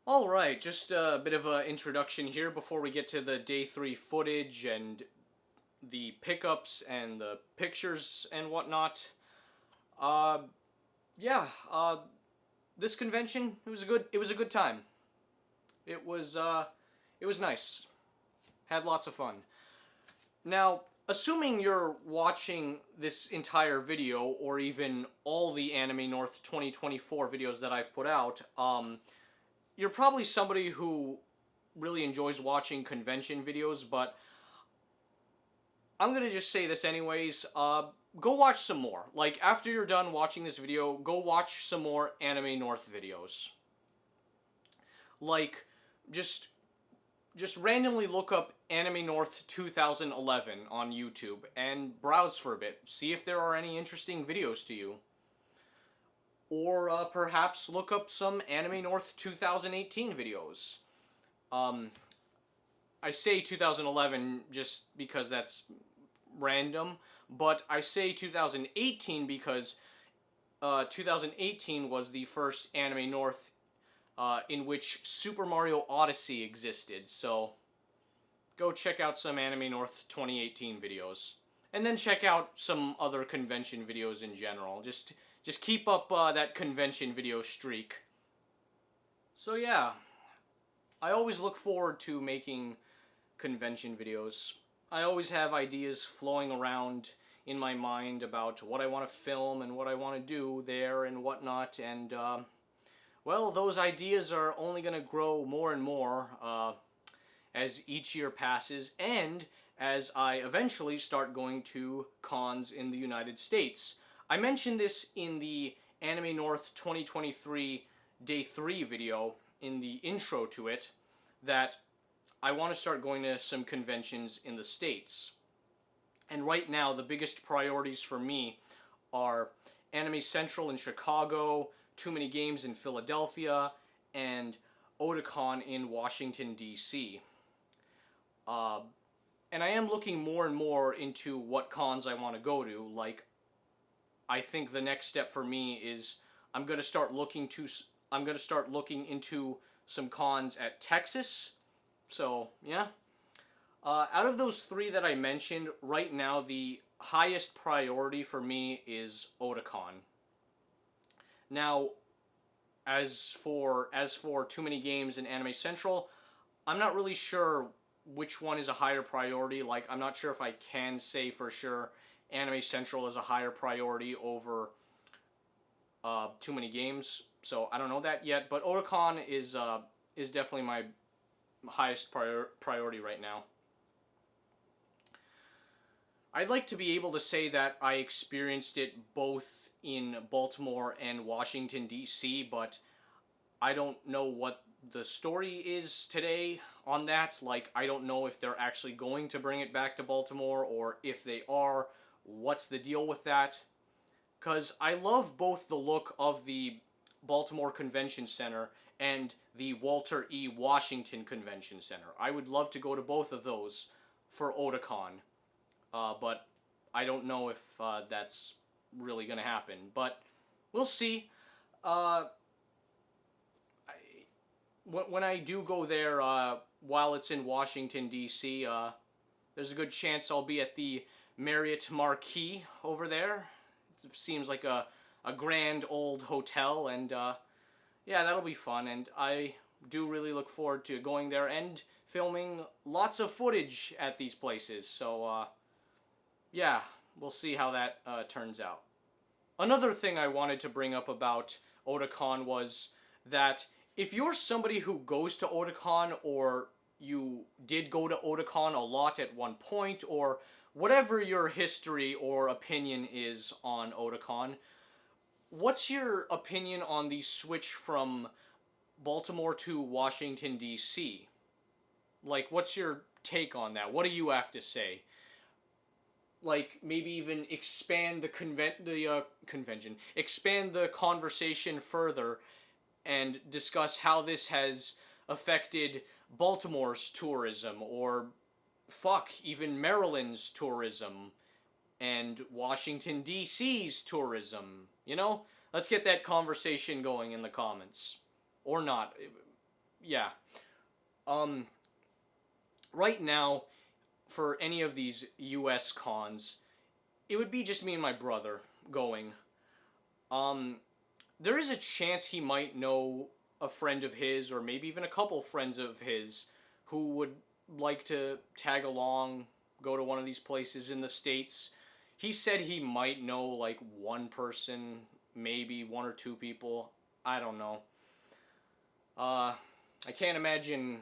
Alright, just a bit of an introduction here before we get to the day 3 footage and the pickups and the pictures and whatnot. Uh, yeah, this convention, it was a good time. It was, it was nice. Had lots of fun. Now, assuming you're watching this entire video, or even all the Anime North 2024 videos that I've put out, you're probably somebody who really enjoys watching convention videos, but I'm gonna just say this anyways. Go watch some more. Like, after you're done watching this video, go watch some more Anime North videos. Like, just just randomly look up Anime North 2011 on YouTube and browse for a bit. See if there are any interesting videos to you. Or perhaps look up some Anime North 2018 videos. Um, I say 2011 just because that's random, but I say 2018 because 2018 was the first Anime North in which Super Mario Odyssey existed. So go check out some Anime North 2018 videos, and then check out some other convention videos in general. Just keep up that convention video streak. So yeah, I always look forward to making convention videos. I always have ideas flowing around in my mind about what I want to film and what I want to do there and whatnot, and well, those ideas are only going to grow more and more as each year passes, and as I eventually start going to cons in the United States. I mentioned this in the Anime North 2023 Day 3 video, in the intro to it, that I want to start going to some conventions in the States. And right now, the biggest priorities for me are Anime Central in Chicago, Too Many Games in Philadelphia, and Otakon in Washington, D.C. Uh, and I am looking more and more into what cons I want to go to. Like, I think the next step for me is I'm going to start looking to I'm going to start looking into some cons at Texas. So, yeah. Out of those three that I mentioned, right now the highest priority for me is Otakon. Now, as for Too Many Games and Anime Central, I'm not really sure which one is a higher priority. Like, I'm not sure if I can say for sure Anime Central is a higher priority over Too Many Games. So I don't know that yet, but Otakon is definitely my highest priority right now. I'd like to be able to say that I experienced it both in Baltimore and Washington, D.C., but I don't know what the story is today on that. Like, I don't know if they're actually going to bring it back to Baltimore, or if they are, what's the deal with that? Because I love both the look of the Baltimore Convention Center and the Walter E. Washington Convention Center. I would love to go to both of those for Otakon. But I don't know if that's really going to happen. But we'll see. Uh, when I do go there, while it's in Washington, D.C., there's a good chance I'll be at the Marriott Marquis over there. It seems like a grand old hotel, and yeah, that'll be fun. And I do really look forward to going there and filming lots of footage at these places. So, yeah, we'll see how that turns out. Another thing I wanted to bring up about Otakon was that if you're somebody who goes to Otakon, or you did go to Otakon a lot at one point, or whatever your history or opinion is on Otakon, what's your opinion on the switch from Baltimore to Washington, D.C.? Like, what's your take on that? What do you have to say? Like, maybe even expand the convention, expand the conversation further, and discuss how this has affected Baltimore's tourism, or fuck, even Maryland's tourism, and Washington D.C.'s tourism. Let's get that conversation going in the comments, or not. yeah. Right now, for any of these US cons, it would be just me and my brother going. There is a chance he might know a friend of his, or maybe even a couple friends of his, who would like to tag along, go to one of these places in the States. He said he might know like one person, maybe one or two people. I don't know. I can't imagine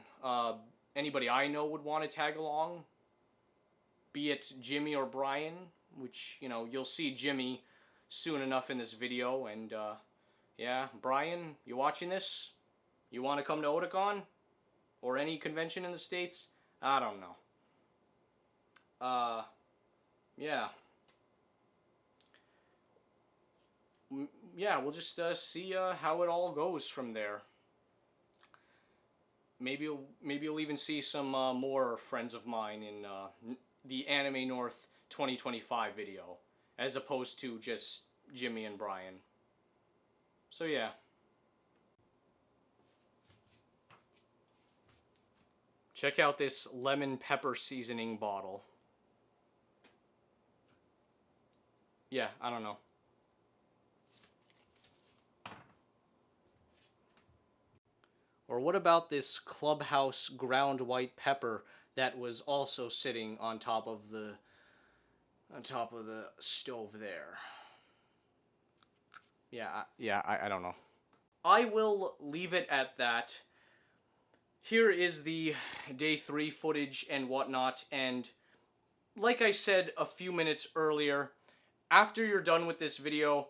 anybody I know would want to tag along, be it Jimmy or Brian, which, you know, you'll see Jimmy soon enough in this video. And yeah, Brian, you watching this? You want to come to Otakon? Or any convention in the States? I don't know. Yeah. Yeah, we'll just see how it all goes from there. Maybe you'll even see some more friends of mine in the Anime North 2025 video, as opposed to just Jimmy and Brian. So yeah. Check out this lemon pepper seasoning bottle. Yeah, I don't know. Or what about this Clubhouse ground white pepper that was also sitting on top of the stove there? Yeah, I don't know. I will leave it at that. Here is the day 3 footage and whatnot, and like I said a few minutes earlier, after you're done with this video,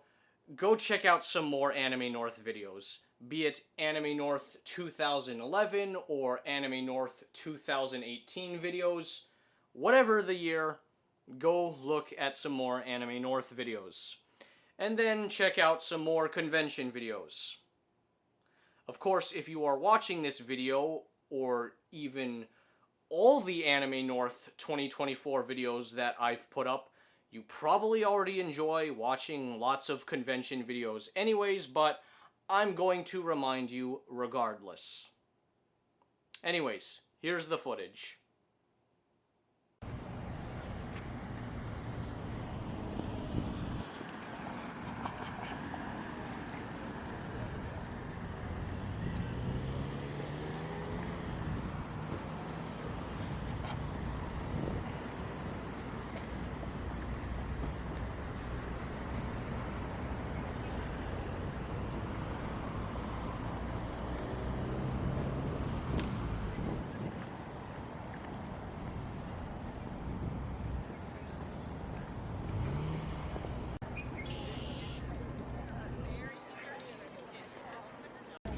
go check out some more Anime North videos. Be it Anime North 2011 or Anime North 2018 videos. Whatever the year, go look at some more Anime North videos. And then check out some more convention videos. Of course, if you are watching this video, or even all the Anime North 2024 videos that I've put up, you probably already enjoy watching lots of convention videos anyways, but I'm going to remind you regardless. Anyways, here's the footage.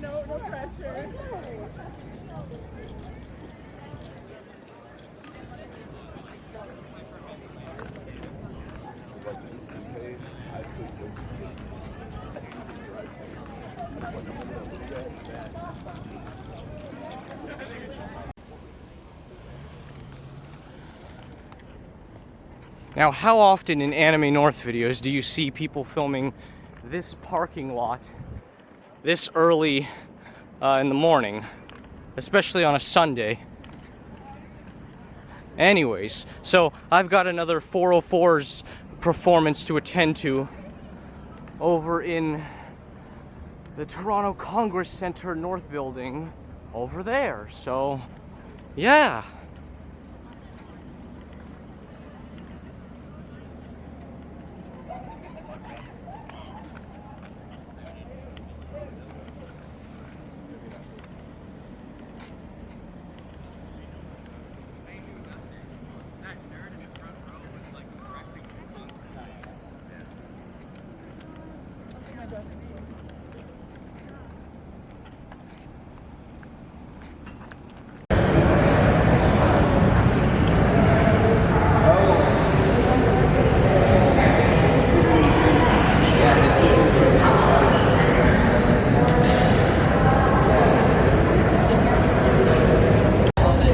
No pressure. Now, how often in Anime North videos do you see people filming this parking lot this early in the morning, especially on a Sunday? Anyways, so I've got another 404's performance to attend to over in the Toronto Congress Center North Building over there. So, yeah.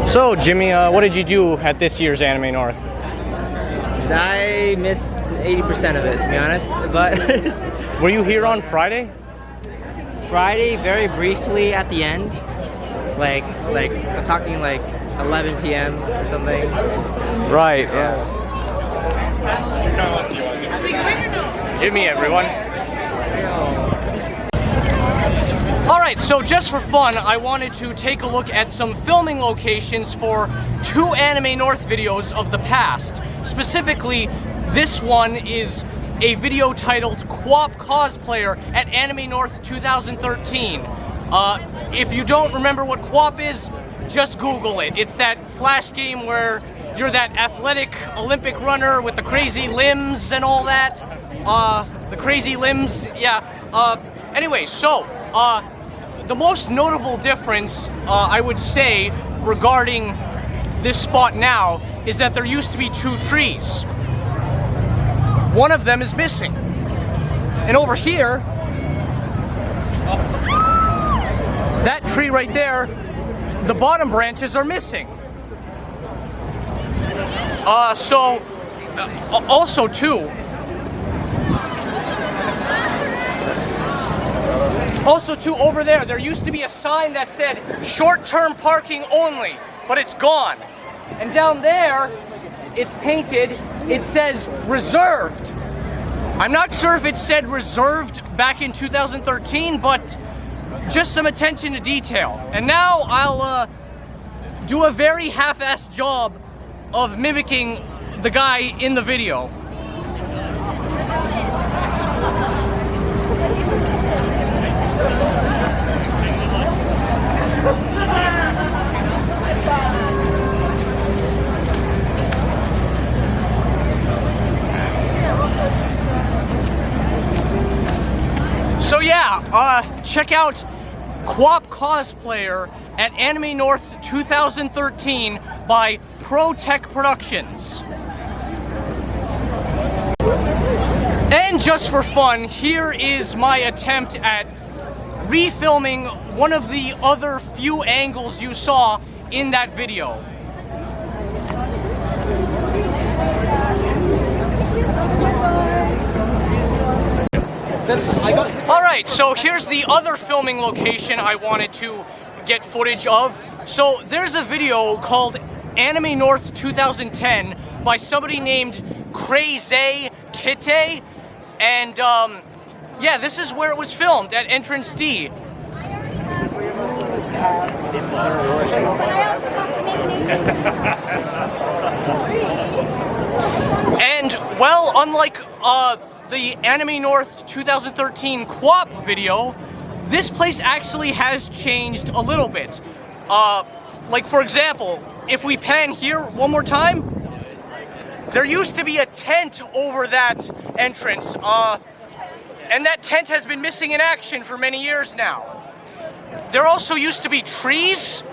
So, Jimmy, what did you do at this year's Anime North? I missed 80% of it, to be honest, but... Were you here on Friday? Friday, very briefly at the end. like I'm talking like 11 p.m. or something. Right. Yeah. Jimmy, everyone. Alright, so just for fun, I wanted to take a look at some filming locations for 2 Anime North videos of the past. Specifically, this one is a video titled QWOP Cosplayer at Anime North 2013. If you don't remember what QWOP is, just Google it. It's that Flash game where you're that athletic Olympic runner with the crazy limbs and all that. The crazy limbs, yeah. Anyway, so, the most notable difference, I would say, regarding this spot now, is that there used to be 2 trees. One of them is missing. And over here, that tree right there, the bottom branches are missing. Also too, over there used to be a sign that said short-term parking only, but it's gone. And down there, it's painted, it says reserved. I'm not sure if it said reserved back in 2013, but just some attention to detail. And now I'll do a very half-assed job of mimicking the guy in the video. So yeah, check out QWOP Cosplayer at Anime North 2013 by ProTech Productions. And just for fun, here is my attempt at refilming one of the other few angles you saw in that video. Alright, so here's the other filming location I wanted to get footage of. So there's a video called Anime North 2010 by somebody named Crazy Kitty, and yeah, this is where it was filmed, at Entrance D. And, well, unlike the Anime North 2013 QWOP video, this place actually has changed a little bit. Like, for example, if we pan here one more time, there used to be a tent over that entrance, and that tent has been missing in action for many years now. There also used to be trees.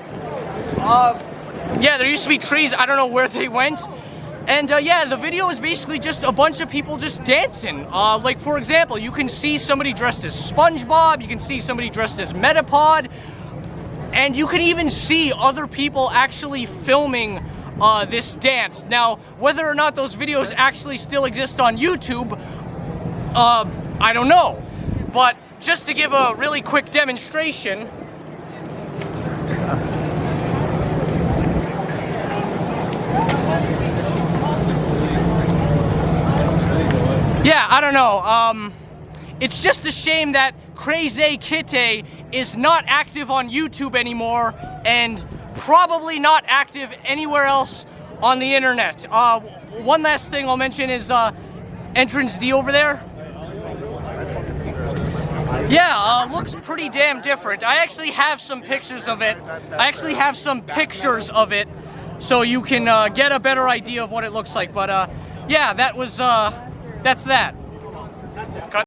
Yeah, there used to be trees. I don't know where they went. And yeah, the video is basically just a bunch of people just dancing. Like, for example, you can see somebody dressed as SpongeBob, you can see somebody dressed as Metapod, and you can even see other people actually filming this dance. Now, whether or not those videos actually still exist on YouTube, I don't know. But just to give a really quick demonstration, yeah, I don't know. It's just a shame that Crazy Kitty is not active on YouTube anymore, and probably not active anywhere else on the internet. One last thing I'll mention is Entrance D over there. Yeah, looks pretty damn different. I actually have some pictures of it. So you can get a better idea of what it looks like. But yeah, that's that. Cut.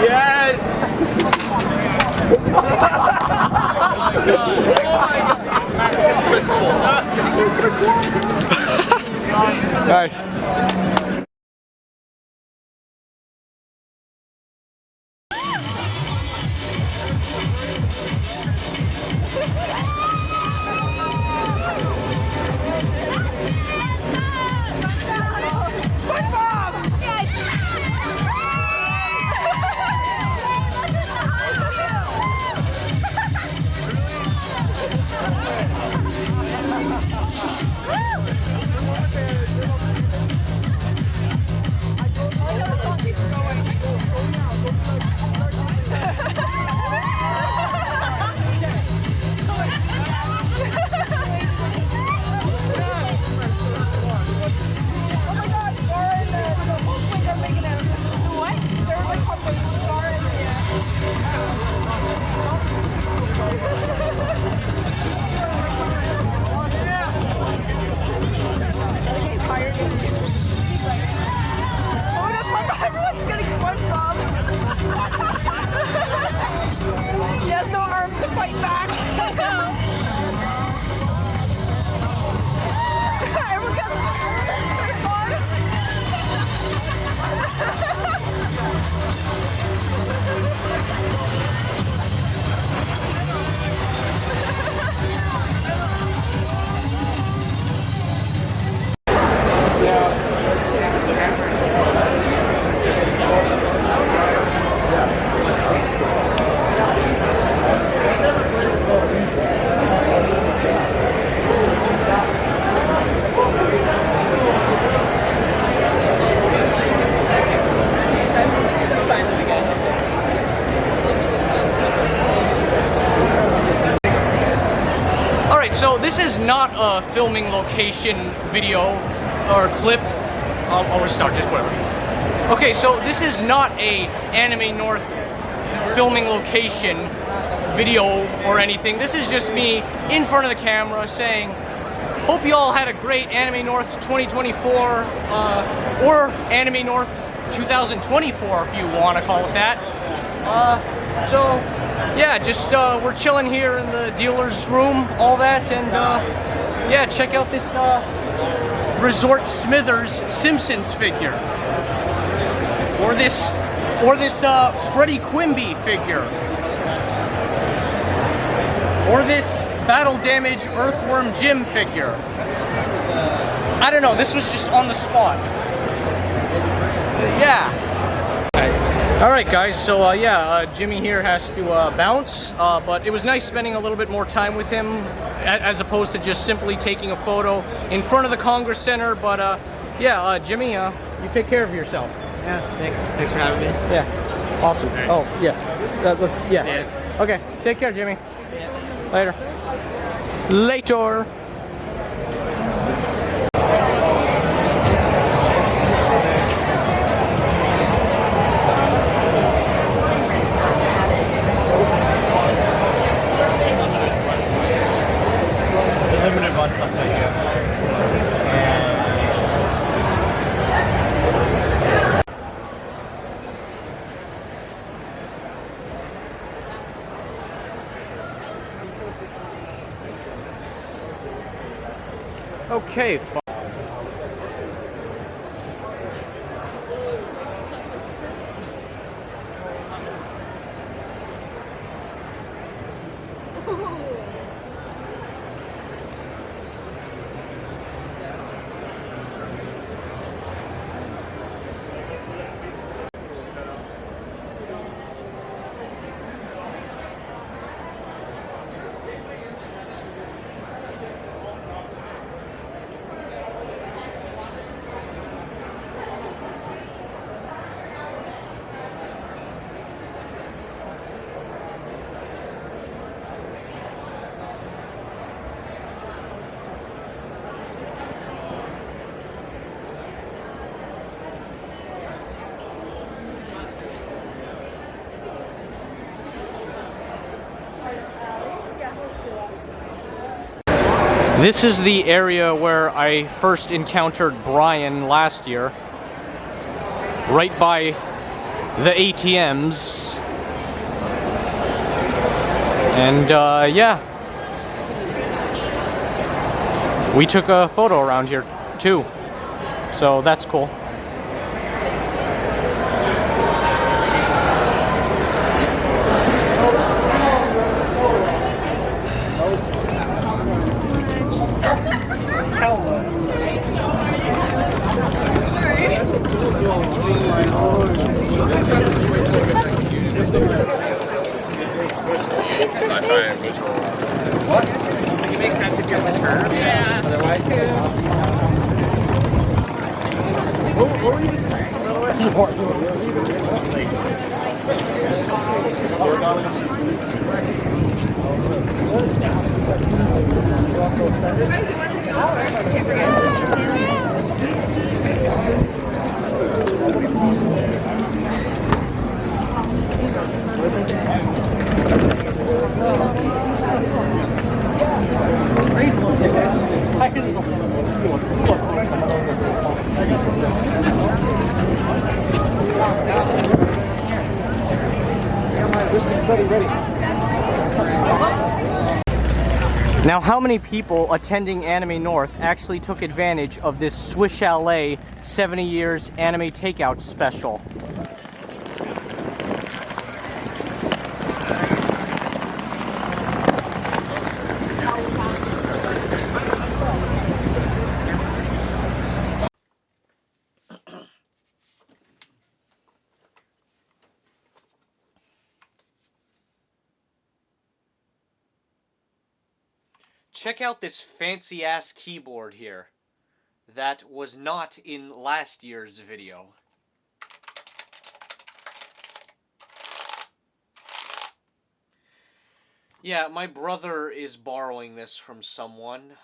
Yes! Nice. So this is not a filming location video or clip. I'll restart, just whatever. Okay, so this is not a Anime North filming location video or anything. This is just me in front of the camera saying, hope you all had a great Anime North 2024 or Anime North 2024 if you want to call it that. So yeah, just we're chilling here in the dealer's room, all that, and yeah, check out this Resort Smithers Simpsons figure, or this Freddie Quimby figure, or this Battle Damage Earthworm Jim figure. I don't know, this was just on the spot. Yeah. Alright guys, so yeah, Jimmy here has to bounce, but it was nice spending a little bit more time with him as opposed to just simply taking a photo in front of the Congress Center, but yeah, Jimmy, you take care of yourself. Yeah, thanks for having me. Yeah, awesome. Right. Oh, yeah. Yeah. Okay, take care, Jimmy. Yeah. Later. Later. Limited ones, I'll tell you. Okay. This is the area where I first encountered Brian last year, right by the ATMs, and yeah. We took a photo around here too, so that's cool. Now, how many people attending Anime North actually took advantage of this Swiss Chalet 70 Years Anime Takeout Special? Check out this fancy ass keyboard here. That was not in last year's video. Yeah, my brother is borrowing this from someone,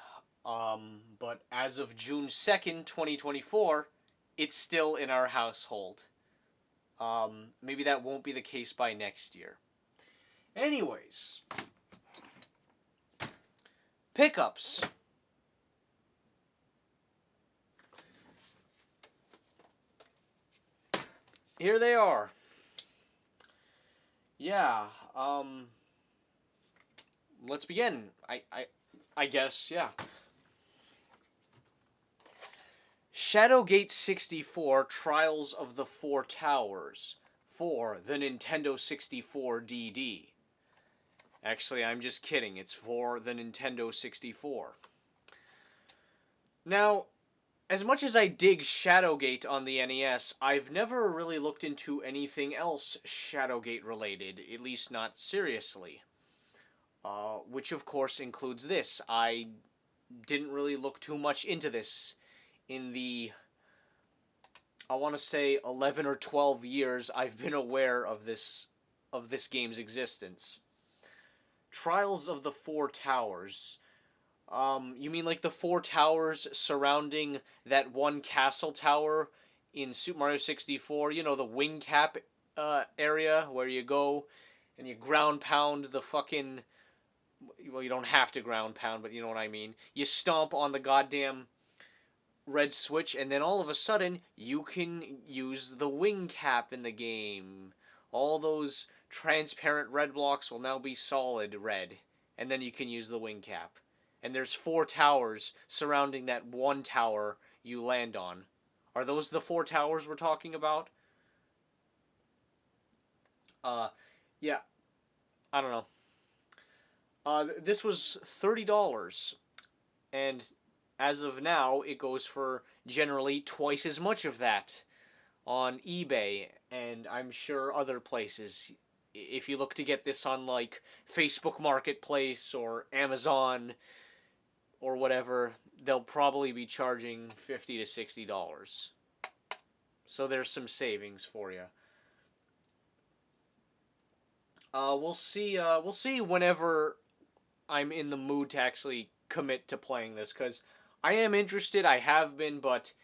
but as of June 2nd, 2024, it's still in our household. Maybe that won't be the case by next year. Anyways, pickups. Here they are. Yeah, let's begin. I guess, yeah. Shadowgate 64 Trials of the Four Towers for the Nintendo 64 DD. Actually, I'm just kidding. It's for the Nintendo 64. Now, as much as I dig Shadowgate on the NES, I've never really looked into anything else Shadowgate related, at least not seriously. Which of course includes this. I didn't really look too much into this in the, I want to say 11 or 12 years I've been aware of this game's existence. Trials of the Four Towers. You mean like the four towers surrounding that one castle tower in Super Mario 64? You know, the wing cap area where you go and you ground pound the fucking... Well, you don't have to ground pound, but you know what I mean. You stomp on the goddamn red switch, and then all of a sudden, you can use the wing cap in the game. All those transparent red blocks will now be solid red, and then you can use the wing cap. And there's four towers surrounding that one tower you land on. Are those the four towers we're talking about? Yeah. I don't know. This was $30, and as of now, it goes for generally twice as much of that on eBay, and I'm sure other places. If you look to get this on, like, Facebook Marketplace or Amazon or whatever, they'll probably be charging $50 to $60. So there's some savings for you. We'll see whenever I'm in the mood to actually commit to playing this, because I am interested, I have been, but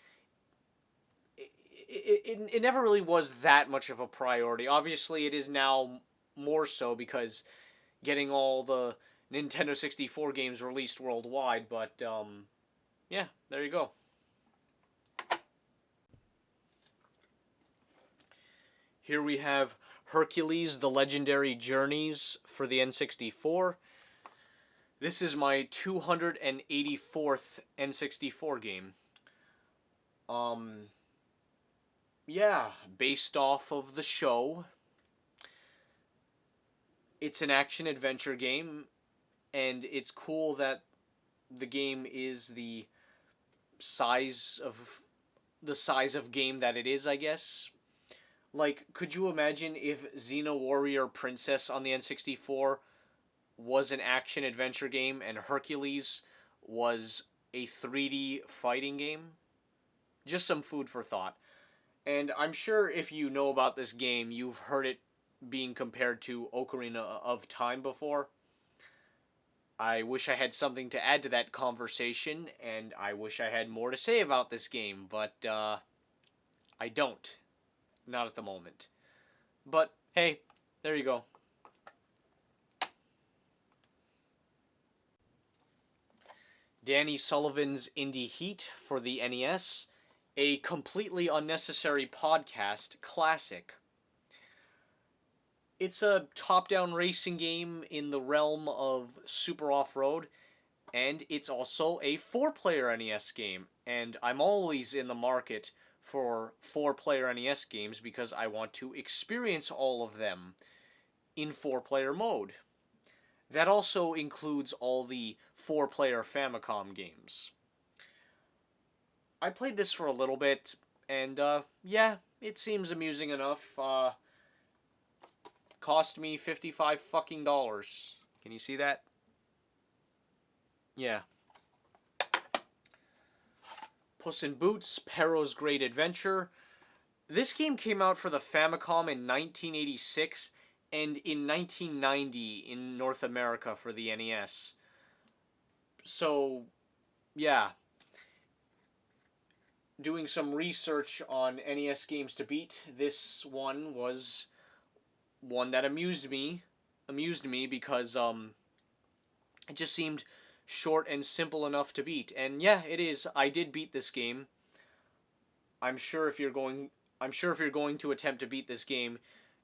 it never really was that much of a priority. Obviously, it is now more so, because getting all the Nintendo 64 games released worldwide, but, yeah, there you go. Here we have Hercules: The Legendary Journeys for the N64. This is my 284th N64 game. Yeah, based off of the show. It's an action-adventure game, and it's cool that the game is the size of game that it is, I guess. Like, could you imagine if Xena Warrior Princess on the N64 was an action-adventure game and Hercules was a 3D fighting game? Just some food for thought. And I'm sure if you know about this game, you've heard it being compared to Ocarina of Time before. I wish I had something to add to that conversation, and I wish I had more to say about this game, but I don't. Not at the moment. But, hey, there you go. Danny Sullivan's Indie Heat for the NES, a completely unnecessary podcast classic. It's a top-down racing game in the realm of Super Off-Road, and it's also a 4-player NES game, and I'm always in the market for 4-player NES games because I want to experience all of them in 4-player mode. That also includes all the 4-player Famicom games. I played this for a little bit, and yeah, it seems amusing enough. Cost me $55 fucking dollars. Can you see that? Yeah. Puss in Boots, Perro's Great Adventure. This game came out for the Famicom in 1986 and in 1990 in North America for the NES. So, yeah. Doing some research on NES games to beat, this one was one that amused me because it just seemed short and simple enough to beat. And yeah, it is. I did beat this game. I'm sure if you're going to attempt to beat this game,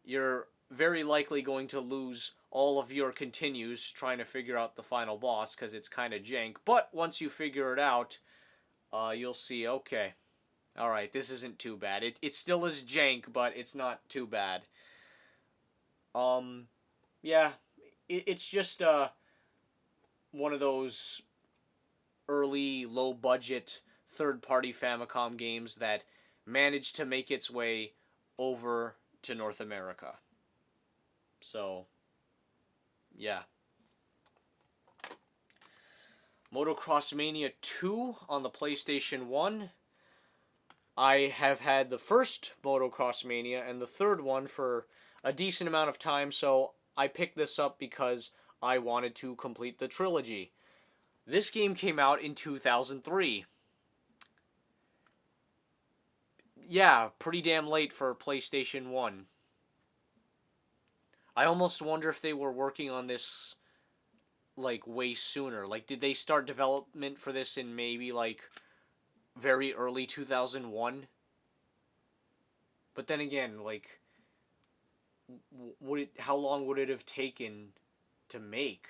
you're very likely going to lose all of your continues trying to figure out the final boss because it's kind of jank. But once you figure it out, you'll see, okay, alright, this isn't too bad. It still is jank, but it's not too bad. Yeah, it's just, one of those early, low-budget, third-party Famicom games that managed to make its way over to North America. So, yeah. Motocross Mania 2 on the PlayStation 1. I have had the first Motocross Mania and the third one for a decent amount of time, so I picked this up because I wanted to complete the trilogy. This game came out in 2003. Yeah, pretty damn late for PlayStation 1. I almost wonder if they were working on this, like, way sooner. Like, did they start development for this in maybe, like, very early 2001? But then again, like, how long would it have taken to make?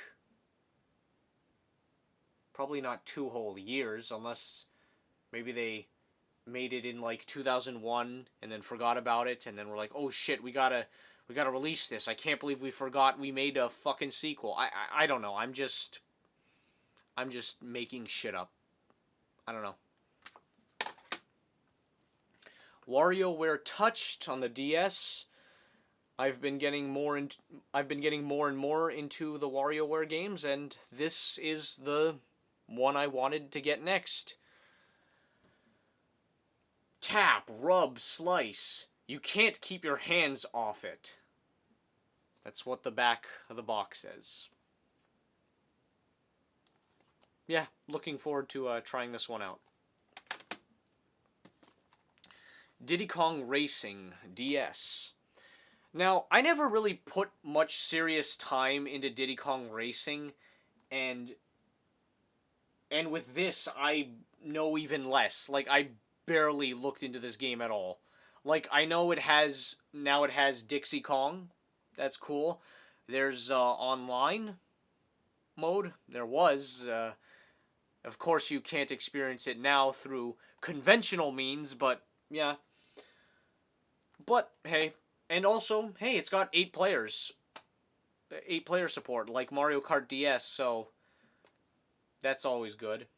Probably not 2 whole years, unless maybe they made it in like 2001 and then forgot about it, and then we're like, oh shit, we gotta release this. I can't believe we forgot we made a fucking sequel. I don't know. I'm just making shit up. I don't know. WarioWare Touched on the DS. I've been getting more and more into the WarioWare games, and this is the one I wanted to get next. Tap, rub, slice. You can't keep your hands off it. That's what the back of the box says. Yeah, looking forward to trying this one out. Diddy Kong Racing DS. Now, I never really put much serious time into Diddy Kong Racing, and with this, I know even less. Like, I barely looked into this game at all. Like, I know it has Dixie Kong. That's cool. There's online mode. There was. Of course, you can't experience it now through conventional means, but yeah. But hey, and also, hey, it's got 8 players. 8-player support, like Mario Kart DS, so that's always good.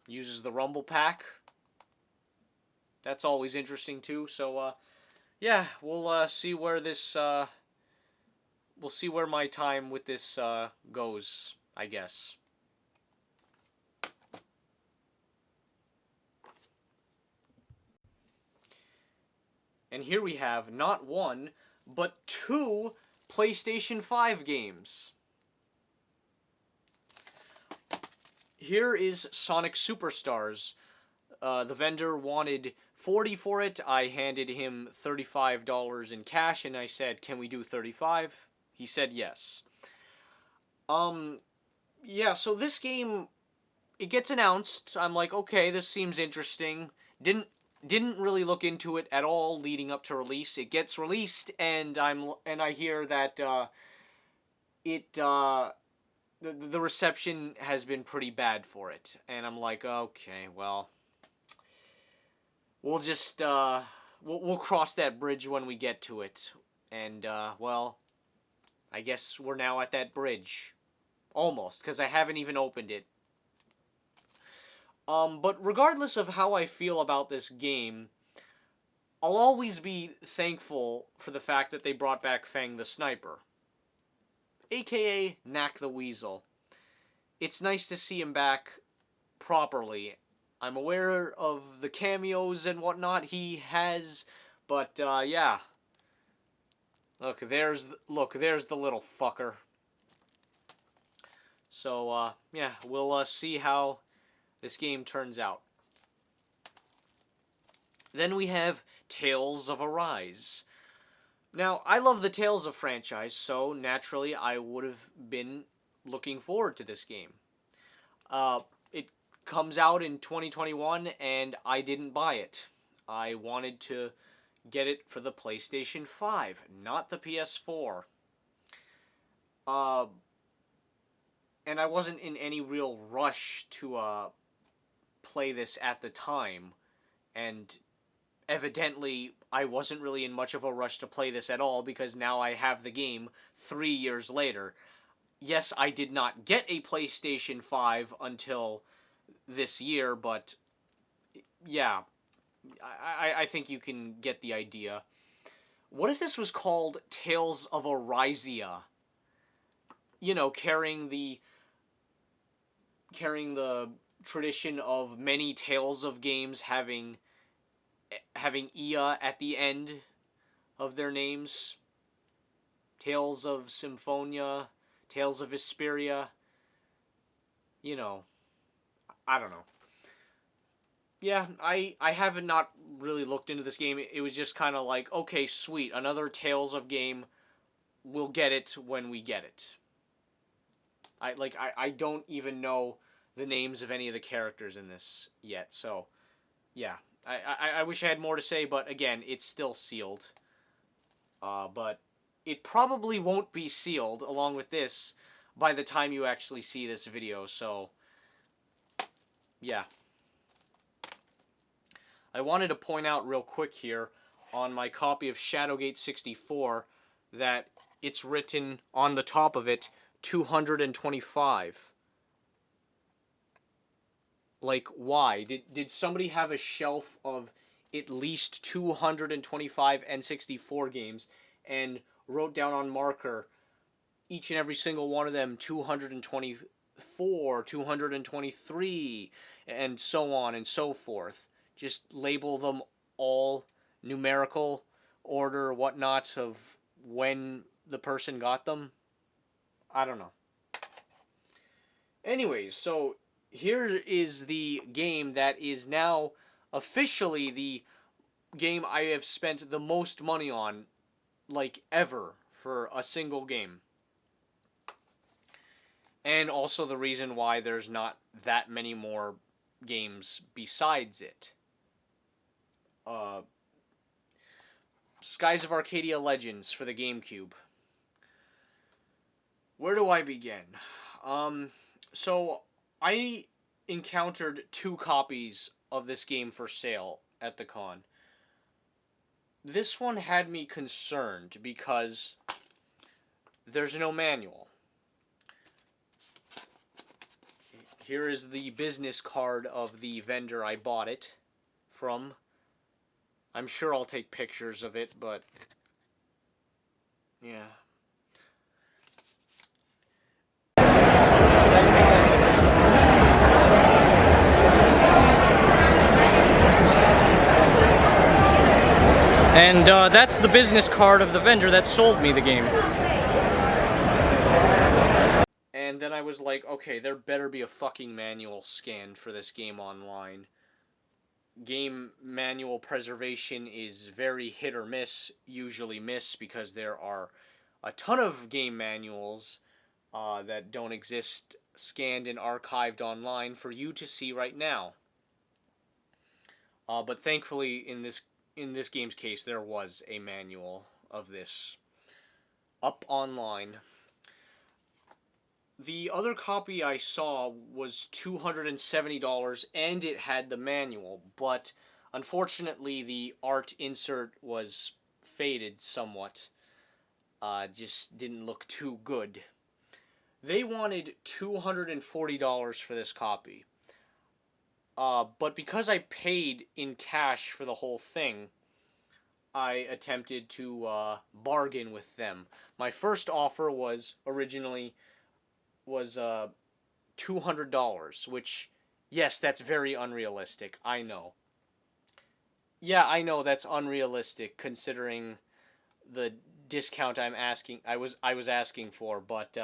Uses the Rumble Pack. That's always interesting too. So, yeah, we'll see where this. We'll see where my time with this goes, I guess. And here we have not 1, but 2 PlayStation 5 games. Here is Sonic Superstars. The vendor wanted $40 for it. I handed him $35 in cash, and I said, "Can we do 35?" He said yes. Yeah, so this game, it gets announced. I'm like, okay, this seems interesting. Didn't really look into it at all leading up to release. It gets released, and I hear that the reception has been pretty bad for it, and I'm like, okay, well, we'll just we'll cross that bridge when we get to it, and well, I guess we're now at that bridge, almost, because I haven't even opened it. But regardless of how I feel about this game, I'll always be thankful for the fact that they brought back Fang the Sniper, aka Knack the Weasel. It's nice to see him back properly. I'm aware of the cameos and whatnot he has, but yeah. Look, there's the little fucker. So yeah, we'll see how this game turns out. Then we have Tales of Arise. Now, I love the Tales of franchise, so naturally I would have been looking forward to this game. It comes out in 2021, and I didn't buy it. I wanted to get it for the PlayStation 5, not the PS4. And I wasn't in any real rush to play this at the time, and evidently I wasn't really in much of a rush to play this at all, because now I have the game 3 years later. Yes, I did not get a PlayStation 5 until this year, but yeah, I think you can get the idea. What if this was called Tales of Arisia? You know, carrying the tradition of many Tales of games having Ia at the end of their names. Tales of Symphonia, Tales of Vesperia. You know, I don't know. Yeah, I haven't not really looked into this game. It was just kind of like, okay, sweet, another Tales of game. We'll get it when we get it. I don't even know the names of any of the characters in this yet, so yeah. I wish I had more to say, but again, it's still sealed. But it probably won't be sealed along with this by the time you actually see this video, so yeah. I wanted to point out real quick here on my copy of Shadowgate 64 that it's written on the top of it 225. Like, why? Did somebody have a shelf of at least 225 N64 games and wrote down on marker each and every single one of them 224, 223, and so on and so forth? Just label them all numerical order, whatnot, of when the person got them? I don't know. Anyways, so here is the game that is now officially the game I have spent the most money on, like, ever, for a single game. And also the reason why there's not that many more games besides it. Skies of Arcadia Legends for the GameCube. Where do I begin? So I encountered 2 copies of this game for sale at the con. This one had me concerned because there's no manual. Here is the business card of the vendor I bought it from. I'm sure I'll take pictures of it, but yeah. And that's the business card of the vendor that sold me the game. And then I was like, okay, there better be a fucking manual scanned for this game online. Game manual preservation is very hit or miss, usually miss, because there are a ton of game manuals that don't exist scanned and archived online for you to see right now. But thankfully, in this game's case, there was a manual of this up online. The other copy I saw was $270 and it had the manual, but unfortunately the art insert was faded somewhat. Just didn't look too good. They wanted $240 for this copy. But because I paid in cash for the whole thing, I attempted to bargain with them. My first offer was originally $200, which, yes, that's very unrealistic. I know. Yeah, I know that's unrealistic considering the discount I was asking for, but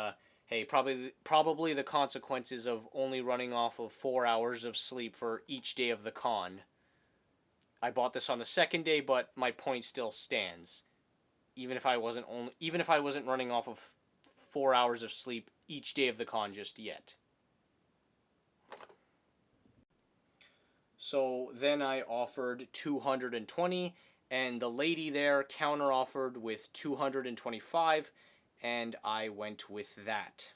hey, probably the consequences of only running off of 4 hours of sleep for each day of the con. I bought this on the second day, but my point still stands. Even if I wasn't running off of 4 hours of sleep each day of the con just yet. So then I offered $220, and the lady there counter-offered with $225, and I went with that.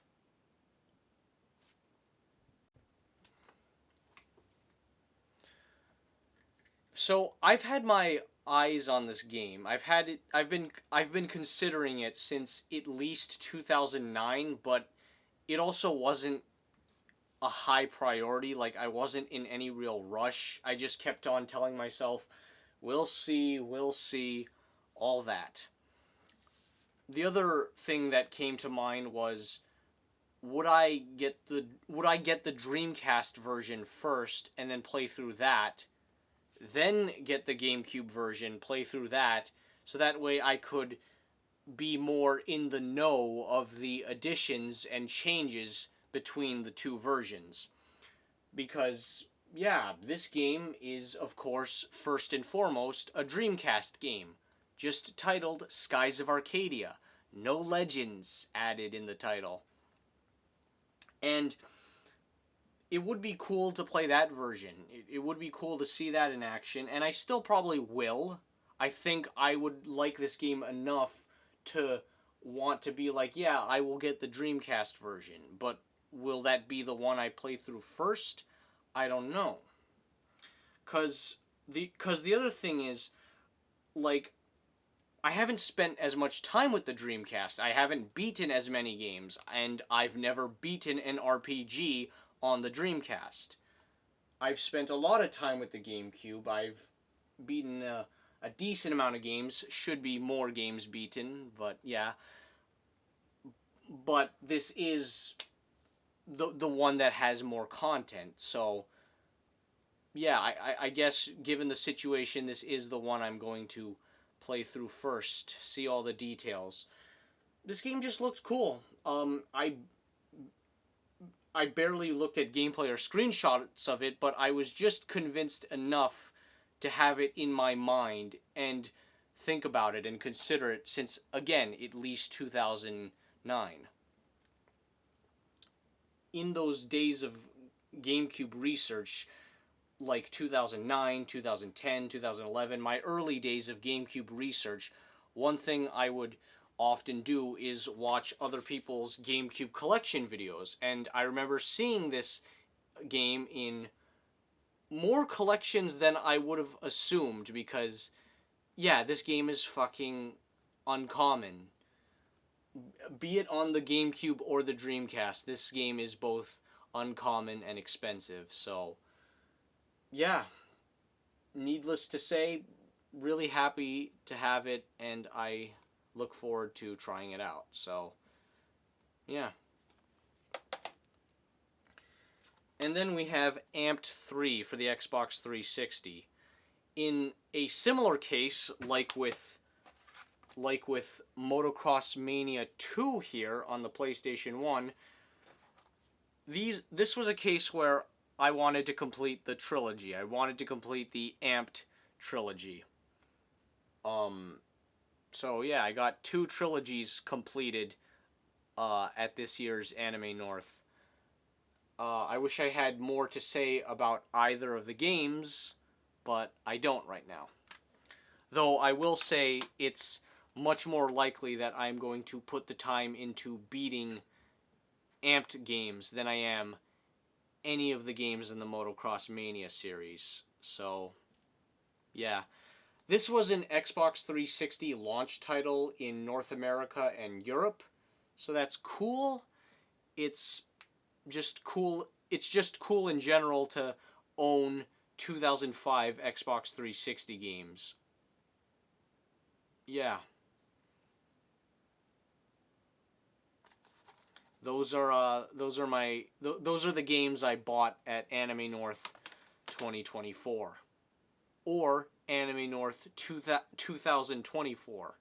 So I've had my eyes on this game. I've been considering it since at least 2009, but it also wasn't a high priority. Like, I wasn't in any real rush. I just kept on telling myself, we'll see, all that. The other thing that came to mind was, would I get the Dreamcast version first and then play through that, then get the GameCube version, play through that, so that way I could be more in the know of the additions and changes between the two versions. Because, yeah, this game is, of course, first and foremost, a Dreamcast game, just titled Skies of Arcadia. No legends added in the title. And it would be cool to play that version. It would be cool to see that in action, and I still probably will. I think I would like this game enough to want to be like, yeah, I will get the Dreamcast version, but will that be the one I play through first? I don't know. Cause the other thing is, like, I haven't spent as much time with the Dreamcast. I haven't beaten as many games, and I've never beaten an RPG on the Dreamcast. I've spent a lot of time with the GameCube. I've beaten a decent amount of games. Should be more games beaten, but yeah. But this is the one that has more content, so yeah, I guess given the situation, this is the one I'm going to play through first, see all the details. This game just looks cool. I barely looked at gameplay or screenshots of it, but I was just convinced enough to have it in my mind and think about it and consider it since, again, at least 2009. In those days of GameCube research, like 2009, 2010, 2011, my early days of GameCube research, one thing I would often do is watch other people's GameCube collection videos. And I remember seeing this game in more collections than I would have assumed, because, yeah, this game is fucking uncommon. Be it on the GameCube or the Dreamcast, this game is both uncommon and expensive. So, yeah, needless to say, really happy to have it, and I look forward to trying it out. So, yeah. And then we have Amped 3 for the Xbox 360. In a similar case, like with Motocross Mania 2 here on the PlayStation 1, this was a case where I wanted to complete the trilogy. I wanted to complete the Amped trilogy. So yeah, I got 2 trilogies completed at this year's Anime North. I wish I had more to say about either of the games, but I don't right now. Though I will say it's much more likely that I'm going to put the time into beating Amped games than I am any of the games in the Motocross Mania series. So, yeah. This was an Xbox 360 launch title in North America and Europe, so that's cool. It's just cool. It's just cool in general to own 2005 Xbox 360 games. Yeah. Those are the games I bought at Anime North 2024 or Anime North 2024.